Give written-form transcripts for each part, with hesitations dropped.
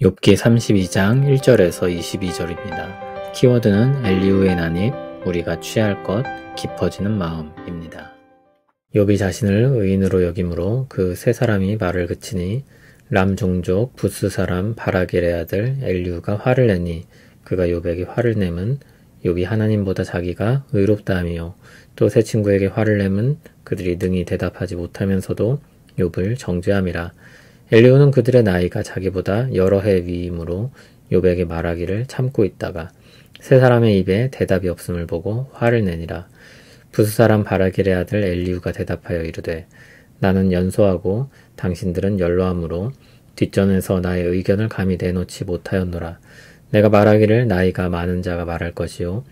욥기 32장 1절에서 22절입니다. 키워드는 엘리후의 난입, 우리가 취할 것, 깊어지는 마음입니다. 욥이 자신을 의인으로 여김으로 그 세 사람이 말을 그치니 람 종족 부스 사람 바라겔의 아들 엘리후가 화를 내니 그가 욥에게 화를 내면 욥이 하나님보다 자기가 의롭다 하며 또 세 친구에게 화를 내면 그들이 능히 대답하지 못하면서도 욥을 정죄함이라. 엘리후는 그들의 나이가 자기보다 여러 해 위이므로 욥에게 말하기를 참고 있다가 세 사람의 입에 대답이 없음을 보고 화를 내니라. 부스 사람 바라겔의 아들 엘리후가 대답하여 이르되 나는 연소하고 당신들은 연로함으로 뒷전에서 나의 의견을 감히 내놓지 못하였노라. 내가 말하기를 나이가 많은 자가 말할 것이요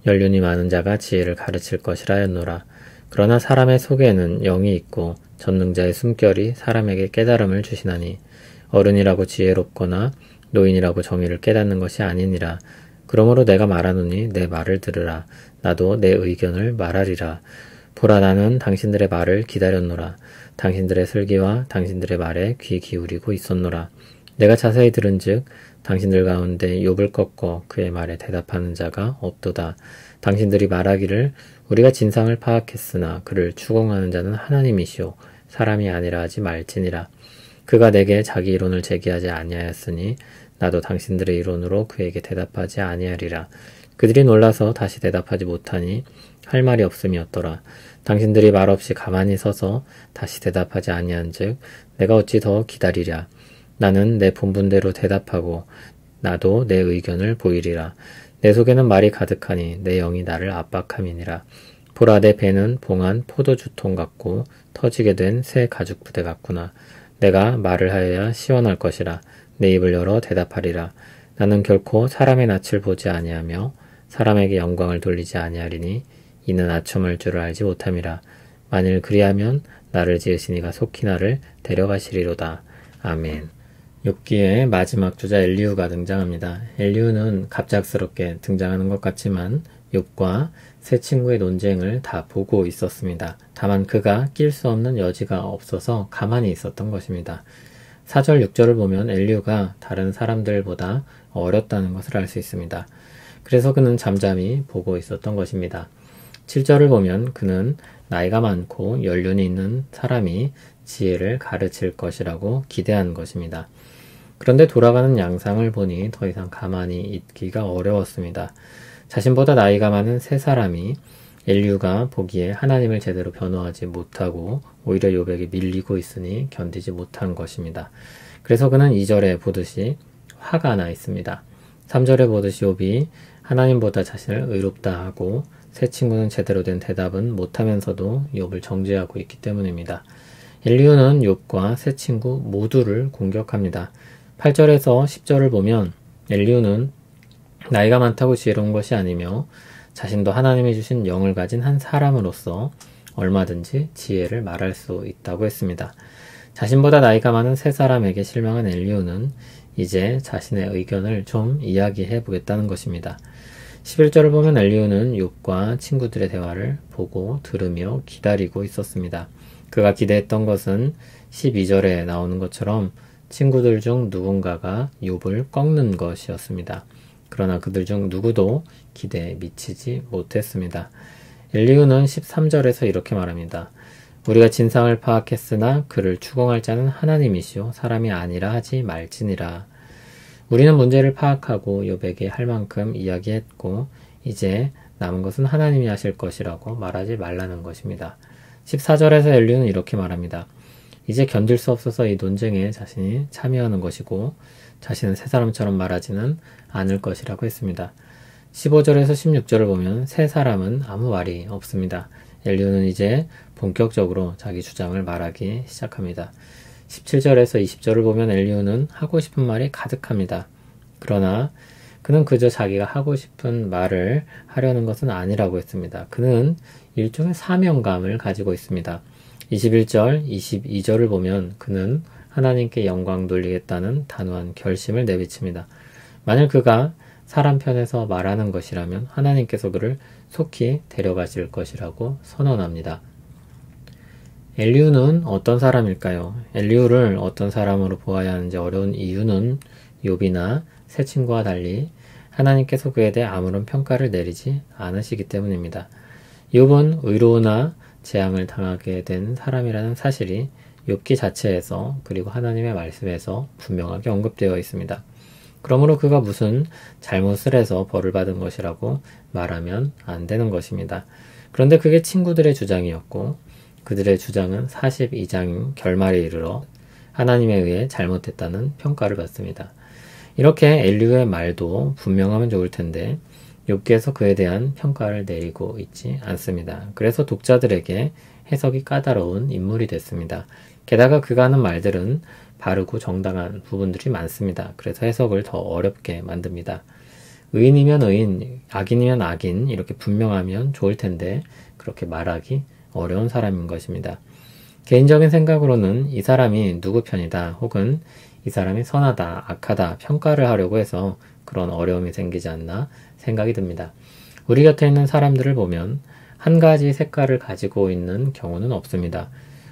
연륜이 많은 자가 지혜를 가르칠 것이라 하였노라. 그러나 사람의 속에는 영이 있고 전능자의 숨결이 사람에게 깨달음을 주시나니 어른이라고 지혜롭거나 노인이라고 정의를 깨닫는 것이 아니니라. 그러므로 내가 말하노니 내 말을 들으라. 나도 내 의견을 말하리라. 보라, 나는 당신들의 말을 기다렸노라. 당신들의 슬기와 당신들의 말에 귀 기울이고 있었노라. 내가 자세히 들은즉 당신들 가운데 욥을 꺾어 그의 말에 대답하는 자가 없도다. 당신들이 말하기를 우리가 진상을 파악했으나 그를 추궁하는 자는 하나님이시오 사람이 아니라 하지 말지니라. 그가 내게 자기 이론을 제기하지 아니하였으니 나도 당신들의 이론으로 그에게 대답하지 아니하리라. 그들이 놀라서 다시 대답하지 못하니 할 말이 없음이었더라. 당신들이 말없이 가만히 서서 다시 대답하지 아니한즉 내가 어찌 더 기다리랴. 나는 내 본분대로 대답하고 나도 내 의견을 보이리라. 내 속에는 말이 가득하니 내 영이 나를 압박함이니라. 보라, 내 배는 봉한 포도주통 같고 터지게 된 새 가죽 부대 같구나. 내가 말을 하여야 시원할 것이라. 내 입을 열어 대답하리라. 나는 결코 사람의 낯을 보지 아니하며 사람에게 영광을 돌리지 아니하리니 이는 아첨할 줄을 알지 못함이라. 만일 그리하면 나를 지으신 이가 속히 나를 데려가시리로다. 아멘. 욥기의 마지막 주자 엘리후가 등장합니다. 엘리후는 갑작스럽게 등장하는 것 같지만 욥과 세 친구의 논쟁을 다 보고 있었습니다. 다만 그가 낄 수 없는 여지가 없어서 가만히 있었던 것입니다. 4절, 6절을 보면 엘리후가 다른 사람들보다 어렸다는 것을 알 수 있습니다. 그래서 그는 잠잠히 보고 있었던 것입니다. 7절을 보면 그는 나이가 많고 연륜이 있는 사람이 지혜를 가르칠 것이라고 기대한 것입니다. 그런데 돌아가는 양상을 보니 더 이상 가만히 있기가 어려웠습니다. 자신보다 나이가 많은 세 사람이 엘리후가 보기에 하나님을 제대로 변호하지 못하고 오히려 욥에게 밀리고 있으니 견디지 못한 것입니다. 그래서 그는 2절에 보듯이 화가 나 있습니다. 3절에 보듯이 욥이 하나님보다 자신을 의롭다 하고 세 친구는 제대로 된 대답은 못하면서도 욥을 정죄하고 있기 때문입니다. 엘리후는 욥과 세 친구 모두를 공격합니다. 8절에서 10절을 보면 엘리후는 나이가 많다고 지혜로운 것이 아니며 자신도 하나님이 주신 영을 가진 한 사람으로서 얼마든지 지혜를 말할 수 있다고 했습니다. 자신보다 나이가 많은 세 사람에게 실망한 엘리후는 이제 자신의 의견을 좀 이야기해 보겠다는 것입니다. 11절을 보면 엘리후는 욥과 친구들의 대화를 보고 들으며 기다리고 있었습니다. 그가 기대했던 것은 12절에 나오는 것처럼 친구들 중 누군가가 욥을 꺾는 것이었습니다. 그러나 그들 중 누구도 기대에 미치지 못했습니다. 엘리후는 13절에서 이렇게 말합니다. 우리가 진상을 파악했으나 그를 추궁할 자는 하나님이시오 사람이 아니라 하지 말지니라. 우리는 문제를 파악하고 욥에게 할 만큼 이야기했고 이제 남은 것은 하나님이 하실 것이라고 말하지 말라는 것입니다. 14절에서 엘리후는 이렇게 말합니다. 이제 견딜 수 없어서 이 논쟁에 자신이 참여하는 것이고 자신은 세 사람처럼 말하지는 않을 것이라고 했습니다. 15절에서 16절을 보면 세 사람은 아무 말이 없습니다. 엘리후는 이제 본격적으로 자기 주장을 말하기 시작합니다. 17절에서 20절을 보면 엘리후는 하고 싶은 말이 가득합니다. 그러나 그는 그저 자기가 하고 싶은 말을 하려는 것은 아니라고 했습니다. 그는 일종의 사명감을 가지고 있습니다. 21절, 22절을 보면 그는 하나님께 영광 돌리겠다는 단호한 결심을 내비칩니다. 만일 그가 사람 편에서 말하는 것이라면 하나님께서 그를 속히 데려가실 것이라고 선언합니다. 엘리후는 어떤 사람일까요? 엘리후를 어떤 사람으로 보아야 하는지 어려운 이유는 욥이나 새 친구와 달리 하나님께서 그에 대해 아무런 평가를 내리지 않으시기 때문입니다. 욥은 의로우나 재앙을 당하게 된 사람이라는 사실이 욥기 자체에서 그리고 하나님의 말씀에서 분명하게 언급되어 있습니다. 그러므로 그가 무슨 잘못을 해서 벌을 받은 것이라고 말하면 안 되는 것입니다. 그런데 그게 친구들의 주장이었고 그들의 주장은 42장 결말에 이르러 하나님에 의해 잘못됐다는 평가를 받습니다. 이렇게 엘리후의 말도 분명하면 좋을 텐데 욥기에서 그에 대한 평가를 내리고 있지 않습니다. 그래서 독자들에게 해석이 까다로운 인물이 됐습니다. 게다가 그가 하는 말들은 바르고 정당한 부분들이 많습니다. 그래서 해석을 더 어렵게 만듭니다. 의인이면 의인, 악인이면 악인 이렇게 분명하면 좋을 텐데 그렇게 말하기 어려운 사람인 것입니다. 개인적인 생각으로는 이 사람이 누구 편이다 혹은 이 사람이 선하다, 악하다 평가를 하려고 해서 그런 어려움이 생기지 않나 생각이 듭니다. 우리 곁에 있는 사람들을 보면 한 가지 색깔을 가지고 있는 경우는 없습니다.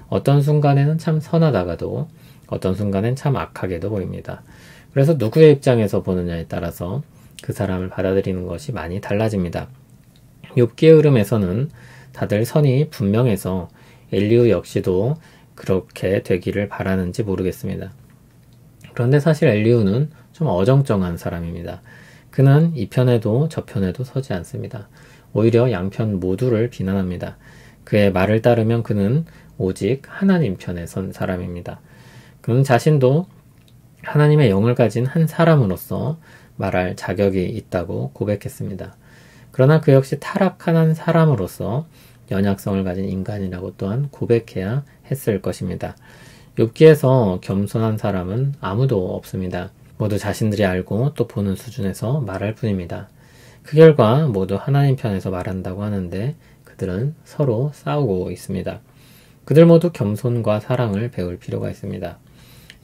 어떤 순간에는 참 선하다가도 어떤 순간엔 참 악하게도 보입니다. 그래서 누구의 입장에서 보느냐에 따라서 그 사람을 받아들이는 것이 많이 달라집니다. 욥기의 흐름에서는 다들 선이 분명해서 엘리후 역시도 그렇게 되기를 바라는지 모르겠습니다. 그런데 사실 엘리후는 좀 어정쩡한 사람입니다. 그는 이 편에도 저 편에도 서지 않습니다. 오히려 양편 모두를 비난합니다. 그의 말을 따르면 그는 오직 하나님 편에 선 사람입니다. 그는 자신도 하나님의 영을 가진 한 사람으로서 말할 자격이 있다고 고백했습니다. 그러나 그 역시 타락한 한 사람으로서 연약성을 가진 인간이라고 또한 고백해야 했을 것입니다. 욥기에서 겸손한 사람은 아무도 없습니다. 모두 자신들이 알고 또 보는 수준에서 말할 뿐입니다. 그 결과 모두 하나님 편에서 말한다고 하는데 그들은 서로 싸우고 있습니다. 그들 모두 겸손과 사랑을 배울 필요가 있습니다.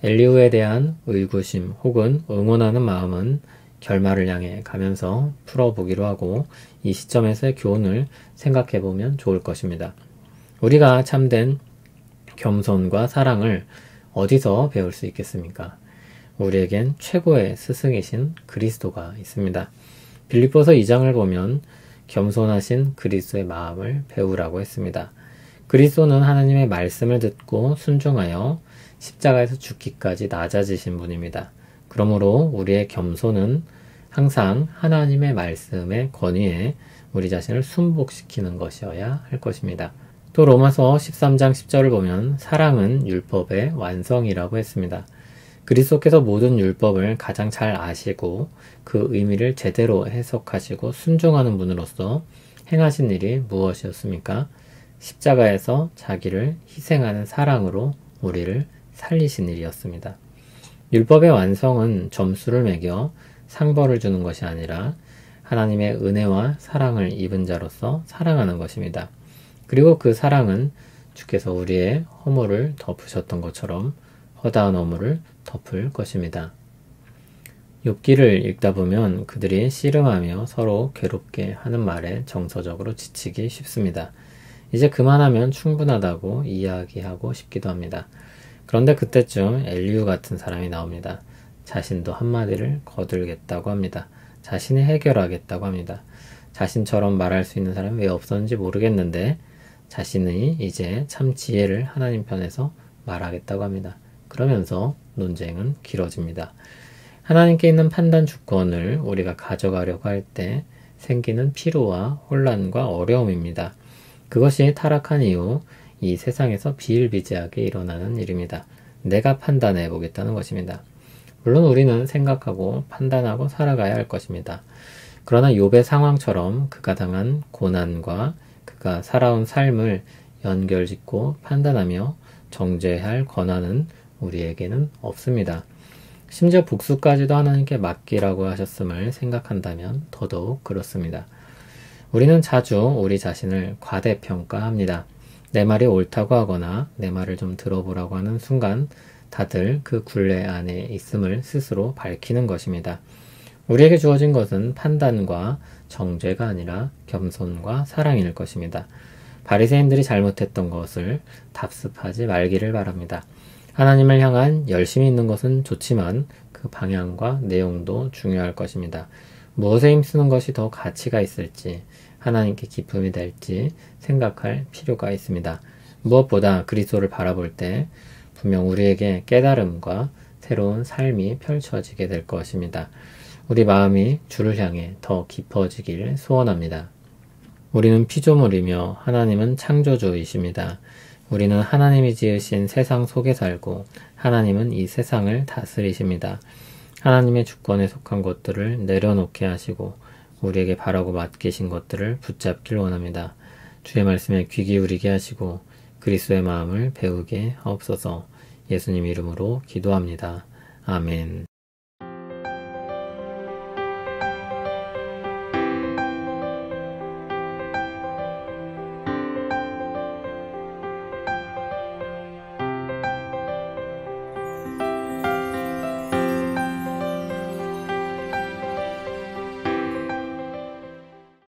엘리후에 대한 의구심 혹은 응원하는 마음은 결말을 향해 가면서 풀어보기로 하고 이 시점에서의 교훈을 생각해보면 좋을 것입니다. 우리가 참된 겸손과 사랑을 어디서 배울 수 있겠습니까? 우리에겐 최고의 스승이신 그리스도가 있습니다. 빌립보서 2장을 보면 겸손하신 그리스도의 마음을 배우라고 했습니다. 그리스도는 하나님의 말씀을 듣고 순종하여 십자가에서 죽기까지 낮아지신 분입니다. 그러므로 우리의 겸손은 항상 하나님의 말씀의 권위에 우리 자신을 순복시키는 것이어야 할 것입니다. 또 로마서 13장 10절을 보면 사랑은 율법의 완성이라고 했습니다. 그리스도께서 모든 율법을 가장 잘 아시고 그 의미를 제대로 해석하시고 순종하는 분으로서 행하신 일이 무엇이었습니까? 십자가에서 자기를 희생하는 사랑으로 우리를 살리신 일이었습니다. 율법의 완성은 점수를 매겨 상벌을 주는 것이 아니라 하나님의 은혜와 사랑을 입은 자로서 사랑하는 것입니다. 그리고 그 사랑은 주께서 우리의 허물을 덮으셨던 것처럼 허다한 허물을 덮을 것입니다. 욥기를 읽다 보면 그들이 씨름하며 서로 괴롭게 하는 말에 정서적으로 지치기 쉽습니다. 이제 그만하면 충분하다고 이야기하고 싶기도 합니다. 그런데 그때쯤 엘리후 같은 사람이 나옵니다. 자신도 한마디를 거들겠다고 합니다. 자신이 해결하겠다고 합니다. 자신처럼 말할 수 있는 사람이 왜 없었는지 모르겠는데 자신이 이제 참 지혜를 하나님 편에서 말하겠다고 합니다. 그러면서 논쟁은 길어집니다. 하나님께 있는 판단 주권을 우리가 가져가려고 할 때 생기는 피로와 혼란과 어려움입니다. 그것이 타락한 이후 이 세상에서 비일비재하게 일어나는 일입니다. 내가 판단해 보겠다는 것입니다. 물론 우리는 생각하고 판단하고 살아가야 할 것입니다. 그러나 욥의 상황처럼 그가 당한 고난과 그가 살아온 삶을 연결짓고 판단하며 정죄할 권한은 우리에게는 없습니다. 심지어 복수까지도 하나님께 맡기라고 하셨음을 생각한다면 더더욱 그렇습니다. 우리는 자주 우리 자신을 과대평가합니다. 내 말이 옳다고 하거나 내 말을 좀 들어보라고 하는 순간 다들 그 굴레 안에 있음을 스스로 밝히는 것입니다. 우리에게 주어진 것은 판단과 정죄가 아니라 겸손과 사랑일 것입니다. 바리새인들이 잘못했던 것을 답습하지 말기를 바랍니다. 하나님을 향한 열심이 있는 것은 좋지만 그 방향과 내용도 중요할 것입니다. 무엇에 힘쓰는 것이 더 가치가 있을지, 하나님께 기쁨이 될지 생각할 필요가 있습니다. 무엇보다 그리스도를 바라볼 때 분명 우리에게 깨달음과 새로운 삶이 펼쳐지게 될 것입니다. 우리 마음이 주를 향해 더 깊어지길 소원합니다. 우리는 피조물이며 하나님은 창조주이십니다. 우리는 하나님이 지으신 세상 속에 살고 하나님은 이 세상을 다스리십니다. 하나님의 주권에 속한 것들을 내려놓게 하시고 우리에게 바라고 맡기신 것들을 붙잡길 원합니다. 주의 말씀에 귀 기울이게 하시고 그리스도의 마음을 배우게 하옵소서. 예수님 이름으로 기도합니다. 아멘.